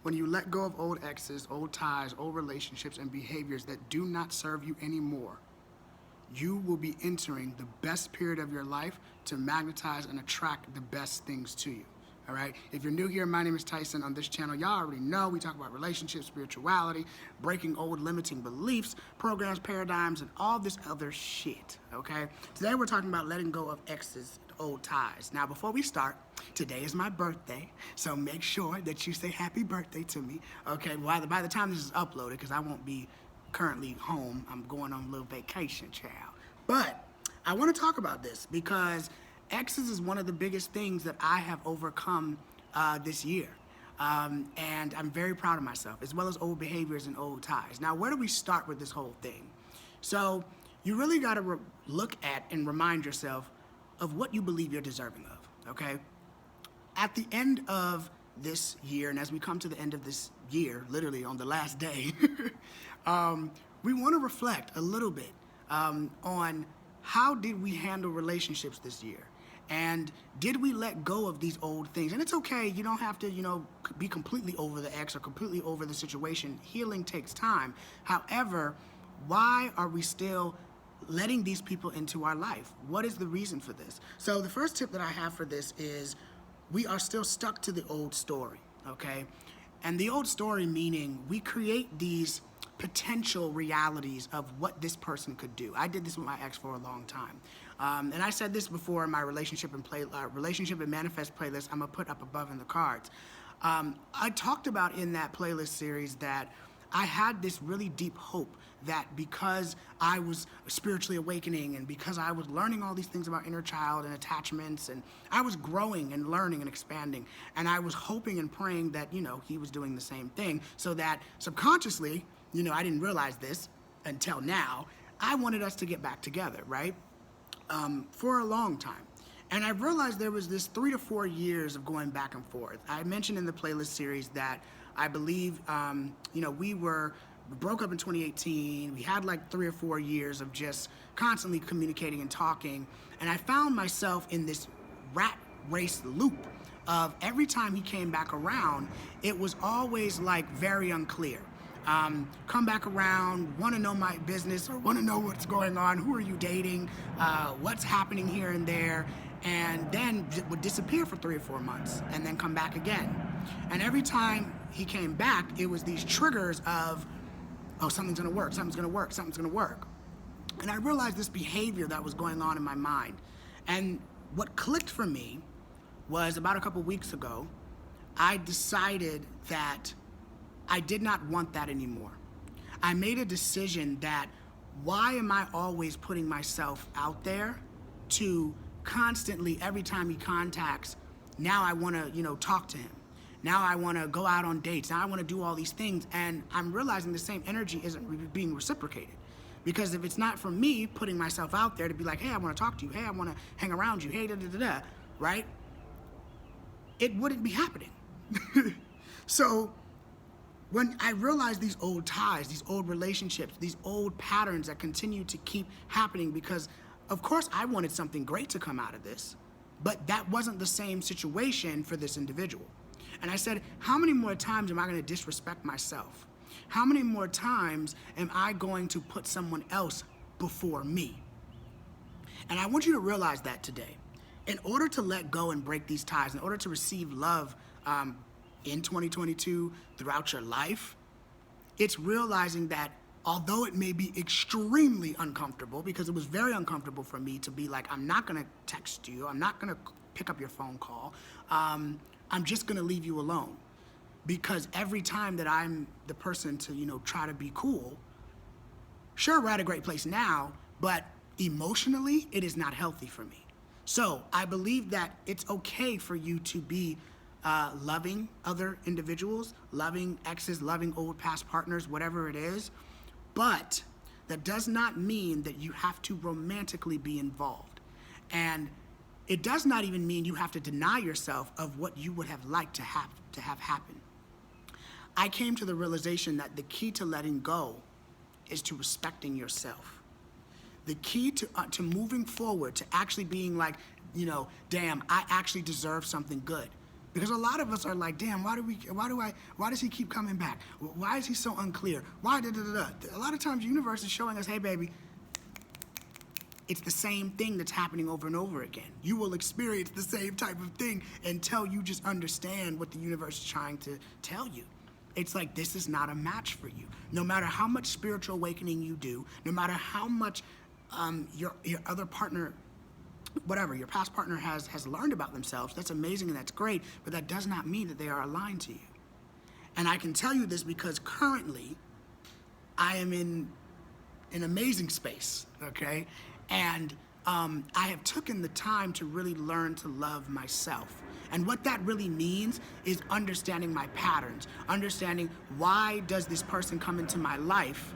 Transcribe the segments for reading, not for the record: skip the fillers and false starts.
when you let go of old exes, old ties, old relationships, and behaviors that do not serve you anymore, you will be entering the best period of your life to magnetize and attract the best things to you. All right? If you're new here, my name is Tyson. On this channel, y'all already know we talk about relationships, spirituality, breaking old limiting beliefs, programs, paradigms, and all this other shit. Okay? Today we're talking about letting go of exes, old ties. Now, before we start, today is my birthday, so make sure that you say happy birthday to me. Okay? By the time this is uploaded, because I won't be currently home, I'm going on a little vacation, child. But I want to talk about this because exes is one of the biggest things that I have overcome this year. And I'm very proud of myself, as well as old behaviors and old ties. Now, where do we start with this whole thing? So you really got to look at and remind yourself of what you believe you're deserving of, okay? At the end of this year, and as we come to the end of this year, literally on the last day, we want to reflect a little bit on how did we handle relationships this year? And did we let go of these old things? And it's okay, you don't have to, be completely over the ex or completely over the situation. Healing takes time. However, why are we still letting these people into our life? What is the reason for this? So the first tip that I have for this is we are still stuck to the old story, okay? And the old story meaning we create these potential realities of what this person could do. I did this with my ex for a long time. And I said this before in my relationship and manifest playlist I'm gonna put up above in the cards. I talked about in that playlist series that I had this really deep hope that because I was spiritually awakening and because I was learning all these things about inner child and attachments, and I was growing and learning and expanding, and I was hoping and praying that, he was doing the same thing, so that subconsciously, I didn't realize this until now, I wanted us to get back together, right? For a long time. And I realized there was this 3 to 4 years of going back and forth. I mentioned in the playlist series that I believe, we broke up in 2018. We had like 3 or 4 years of just constantly communicating and talking. And I found myself in this rat race loop of every time he came back around, it was always like very unclear. Come back around, want to know my business or want to know what's going on, who are you dating, what's happening here and there, and then would disappear for 3 or 4 months and then come back again. And every time he came back, it was these triggers of, oh, something's gonna work, something's gonna work, something's gonna work. And I realized this behavior that was going on in my mind. And what clicked for me was about a couple weeks ago, I decided that I did not want that anymore. I made a decision that why am I always putting myself out there to constantly, every time he contacts, now I wanna, talk to him. Now I wanna go out on dates. Now I wanna do all these things. And I'm realizing the same energy isn't being reciprocated. Because if it's not from me putting myself out there to be like, hey, I wanna talk to you. Hey, I wanna hang around you. Hey, da-da-da-da, right? It wouldn't be happening. So, when I realized these old ties, these old relationships, these old patterns that continue to keep happening, because of course I wanted something great to come out of this, but that wasn't the same situation for this individual. And I said, how many more times am I gonna disrespect myself? How many more times am I going to put someone else before me? And I want you to realize that today. In order to let go and break these ties, in order to receive love, in 2022, throughout your life, it's realizing that although it may be extremely uncomfortable, because it was very uncomfortable for me to be like, I'm not gonna text you, I'm not gonna pick up your phone call, I'm just gonna leave you alone. Because every time that I'm the person to, try to be cool, sure, we're at a great place now, but emotionally, it is not healthy for me. So I believe that it's okay for you to be loving other individuals, loving exes, loving old past partners, whatever it is. But that does not mean that you have to romantically be involved. And it does not even mean you have to deny yourself of what you would have liked to have happen. I came to the realization that the key to letting go is to respecting yourself. The key to moving forward, to actually being like, damn, I actually deserve something good. Because a lot of us are like, damn, why does he keep coming back? Why is he so unclear? Why da da da da? A lot of times the universe is showing us, hey baby, it's the same thing that's happening over and over again. You will experience the same type of thing until you just understand what the universe is trying to tell you. It's like, this is not a match for you. No matter how much spiritual awakening you do, no matter how much your other partner, whatever, your past partner has learned about themselves, that's amazing and that's great, but that does not mean that they are aligned to you. And I can tell you this because currently I am in an amazing space, okay? And I have taken the time to really learn to love myself. And what that really means is understanding my patterns, understanding why does this person come into my life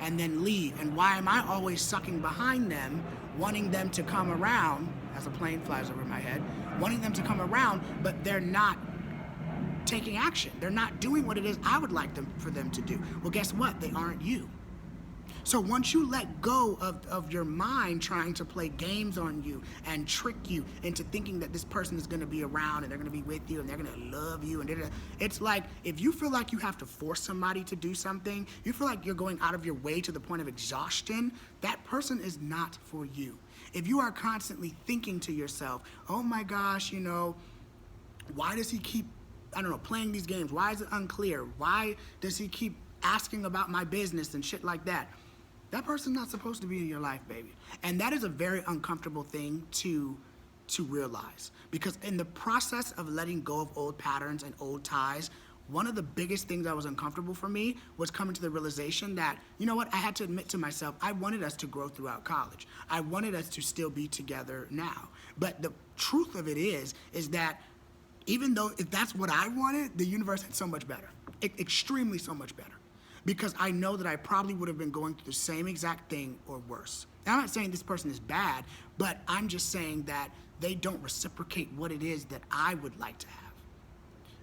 and then leave, and why am I always sucking behind them, wanting them to come around, as a plane flies over my head, wanting them to come around, but they're not taking action. They're not doing what it is I would like for them to do. Well, guess what? They aren't you. So once you let go of your mind trying to play games on you and trick you into thinking that this person is going to be around and they're going to be with you and they're going to love you, and it's like, if you feel like you have to force somebody to do something, you feel like you're going out of your way to the point of exhaustion, that person is not for you. If you are constantly thinking to yourself, oh my gosh, you know, why does he keep, I don't know, playing these games? Why is it unclear? Why does he keep asking about my business and shit like that? That person's not supposed to be in your life, baby. And that is a very uncomfortable thing to realize. Because in the process of letting go of old patterns and old ties, one of the biggest things that was uncomfortable for me was coming to the realization that, you know what, I had to admit to myself, I wanted us to grow throughout college. I wanted us to still be together now. But the truth of it is that even though if that's what I wanted, the universe had so much better, extremely so much better. Because I know that I probably would have been going through the same exact thing or worse. Now, I'm not saying this person is bad, but I'm just saying that they don't reciprocate what it is that I would like to have.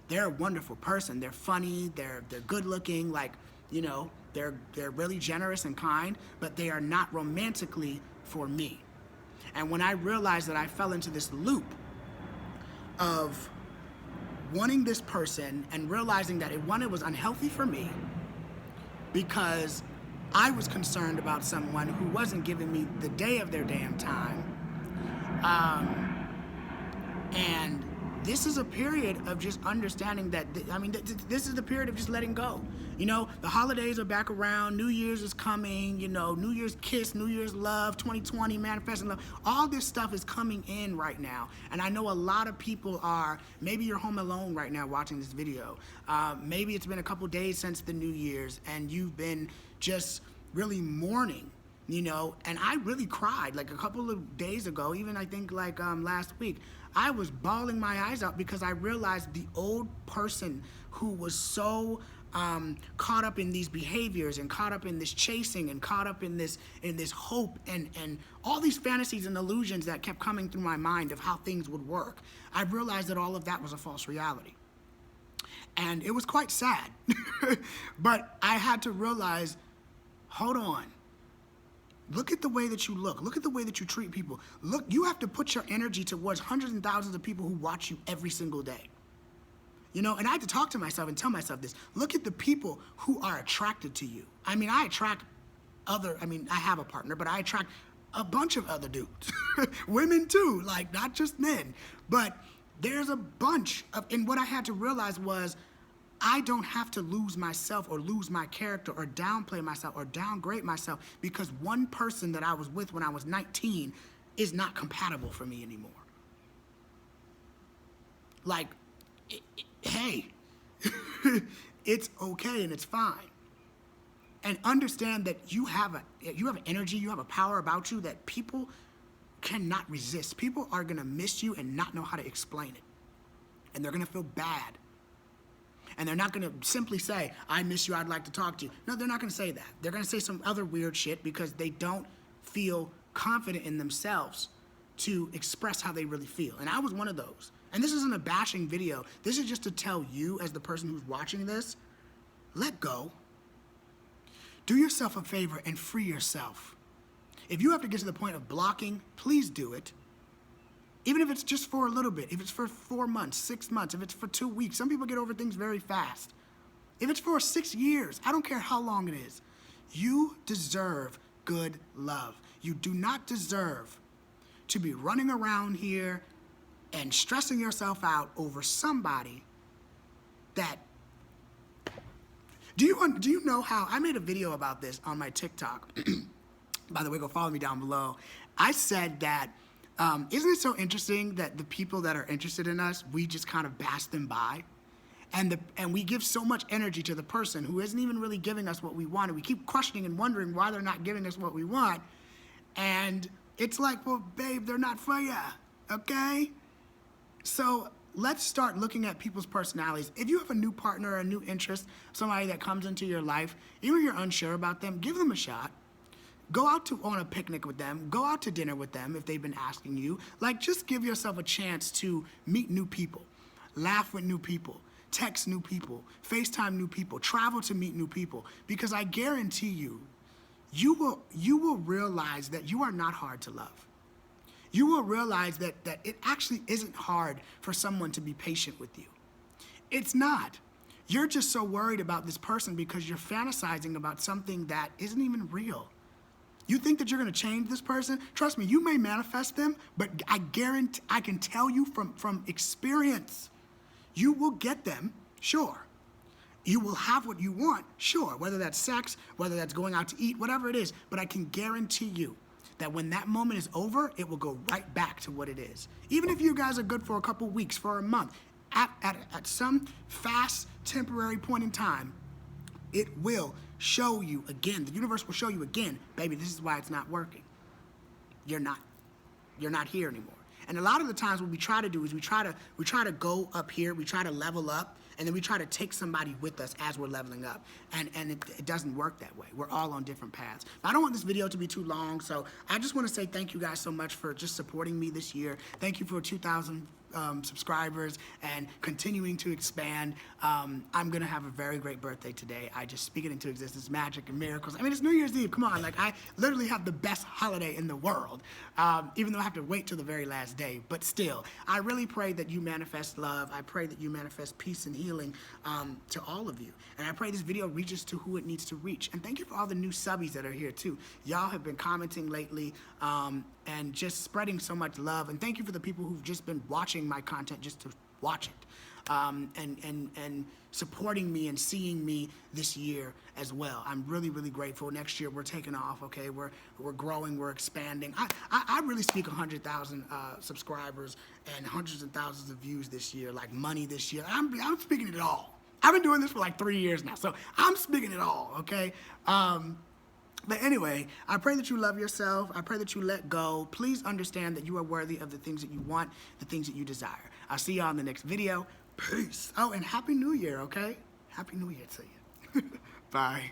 They're a wonderful person. They're funny, they're good looking, like, you know, they're really generous and kind, but they are not romantically for me. And when I realized that I fell into this loop of wanting this person and realizing that it was unhealthy for me, because I was concerned about someone who wasn't giving me the day of their damn time. And this is a period of just understanding that, this is the period of just letting go. You know, the holidays are back around, New Year's is coming, you know, New Year's kiss, New Year's love, 2020, manifesting love. All this stuff is coming in right now. And I know a lot of people maybe you're home alone right now watching this video. Maybe it's been a couple days since the New Year's and you've been just really mourning, you know, and I really cried like a couple of days ago, even I think like last week. I was bawling my eyes out because I realized the old person who was so caught up in these behaviors and caught up in this chasing and caught up in this hope and all these fantasies and illusions that kept coming through my mind of how things would work. I realized that all of that was a false reality. And it was quite sad. But I had to realize, hold on. Look at the way that you look. Look at the way that you treat people. Look, you have to put your energy towards hundreds and thousands of people who watch you every single day. You know, and I had to talk to myself and tell myself this. Look at the people who are attracted to you. I mean, I have a partner, but I attract a bunch of other dudes. Women too, like not just men. But there's a bunch of, and what I had to realize was, I don't have to lose myself or lose my character or downplay myself or downgrade myself because one person that I was with when I was 19 is not compatible for me anymore. Like, hey, it's okay and it's fine. And understand that you have an energy, you have a power about you that people cannot resist. People are gonna miss you and not know how to explain it. And they're gonna feel bad. And they're not gonna simply say, I miss you, I'd like to talk to you. No, they're not gonna say that. They're gonna say some other weird shit because they don't feel confident in themselves to express how they really feel. And I was one of those. And this isn't a bashing video. This is just to tell you, as the person who's watching this, let go. Do yourself a favor and free yourself. If you have to get to the point of blocking, please do it. Even if it's just for a little bit, if it's for 4 months, 6 months, if it's for 2 weeks. Some people get over things very fast. If it's for 6 years, I don't care how long it is. You deserve good love. You do not deserve to be running around here and stressing yourself out over somebody that... Do you know how... I made a video about this on my TikTok. By the way, go follow me down below. I said that, isn't it so interesting that the people that are interested in us, we just kind of bash them by? And we give so much energy to the person who isn't even really giving us what we want. And we keep questioning and wondering why they're not giving us what we want. And it's like, well, babe, they're not for ya, okay? So let's start looking at people's personalities. If you have a new partner, a new interest, somebody that comes into your life, even if you're unsure about them, give them a shot. Go out on a picnic with them. Go out to dinner with them if they've been asking you. Like, just give yourself a chance to meet new people, laugh with new people, text new people, FaceTime new people, travel to meet new people, because I guarantee you, you will realize that you are not hard to love. You will realize that it actually isn't hard for someone to be patient with you. It's not. You're just so worried about this person because you're fantasizing about something that isn't even real. You think that you're gonna change this person? Trust me, you may manifest them, but I guarantee, I can tell you from experience, you will get them, sure. You will have what you want, sure. Whether that's sex, whether that's going out to eat, whatever it is. But I can guarantee you that when that moment is over, it will go right back to what it is. Even if you guys are good for a couple weeks, for a month, at some fast, temporary point in time, it will show you again. The universe will show you again, baby, this is why it's not working. You're not here anymore. And a lot of the times what we try to do is we try to go up here, we try to level up, and then we try to take somebody with us as we're leveling up. And it doesn't work that way. We're all on different paths. I don't want this video to be too long, so I just want to say thank you guys so much for just supporting me this year. Thank you for 2,000 subscribers and continuing to expand. I'm gonna have a very great birthday today. I just speak it into existence, magic and miracles. I mean, it's New Year's Eve, come on. Like, I literally have the best holiday in the world, even though I have to wait till the very last day, but still, I really pray that you manifest love. I pray that you manifest peace and healing to all of you. And I pray this video reaches to who it needs to reach. And thank you for all the new subbies that are here too. Y'all have been commenting lately and just spreading so much love. And thank you for the people who've just been watching my content just to watch it, and supporting me and seeing me this year as well. I'm really, really grateful. Next year we're taking off, okay? We're growing, we're expanding. I really speak 100,000 subscribers and hundreds of thousands of views this year, like money this year. I'm speaking it all. I've been doing this for like 3 years now, so I'm speaking it all, okay? But anyway, I pray that you love yourself. I pray that you let go. Please understand that you are worthy of the things that you want, the things that you desire. I'll see y'all in the next video. Peace. Oh, and Happy New Year, okay? Happy New Year to you. Bye.